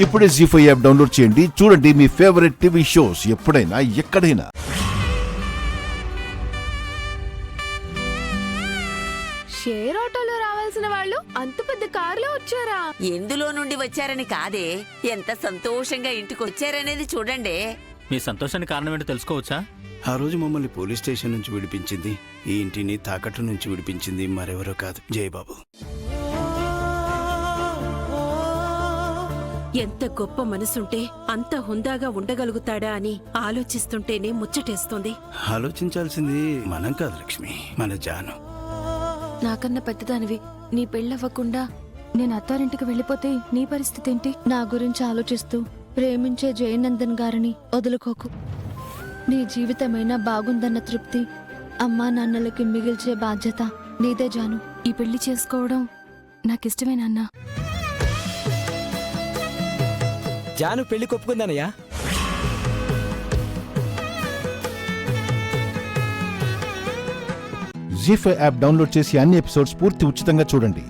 ఇప్పుడే జీ5 app download చేయండి. చూడండి మీ ఫేవరెట్ టీవీ షోస్ ఎప్పుడైనా ఎక్కడైనా. షేర్ ఆటోలో రావాల్సిన వాళ్ళు అంత పెద్ద కారులో వచ్చారా? ఎందులో నుండి వచ్చారని కాదే, ఎంత సంతోషంగా ఇంటికి వచ్చారనేది చూడండి. మీ సంతోషానికి కారణం ఏంటో తెలుసుకోవచ్చా? ఆ రోజు మమ్మల్ని పోలీస్ స్టేషన్ నుంచి విడిపించింది, ఈ ఇంటిని తాకట్టు నుంచి విడిపించింది మరెవరో కాదు, జయబాబు. ఎంత గొప్ప మనసుంటే అంత హుందాగా ఉండగలుగుతాడా అని ఆలోచిస్తుంటేనే ముచ్చటేస్తుంది. ఆలోచించాల్సింది మనం కాదు లక్ష్మి, మన జాను. నాకన్నా పెద్దదానివి, నీ పెళ్ళవ్వకుండా నేను అత్తారింటికి వెళ్ళిపోతే నీ పరిస్థితి ఏంటి? నా గురించి ఆలోచిస్తూ ప్రేమించే జయనందన్ గారిని వదులుకోకు. నీ జీవితమైనా బాగుందన్న తృప్తి అమ్మా నాన్నలకి మిగిల్చే బాధ్యత నీదే జాను. ఈ పెళ్లి చేసుకోవడం నాకిష్టమేనా అన్నా? జాను పెళ్లి కొప్పుకుందానయ్యా. జీ5 యాప్ డౌన్లోడ్ చేసి అన్ని ఎపిసోడ్స్ పూర్తి ఉచితంగా చూడండి.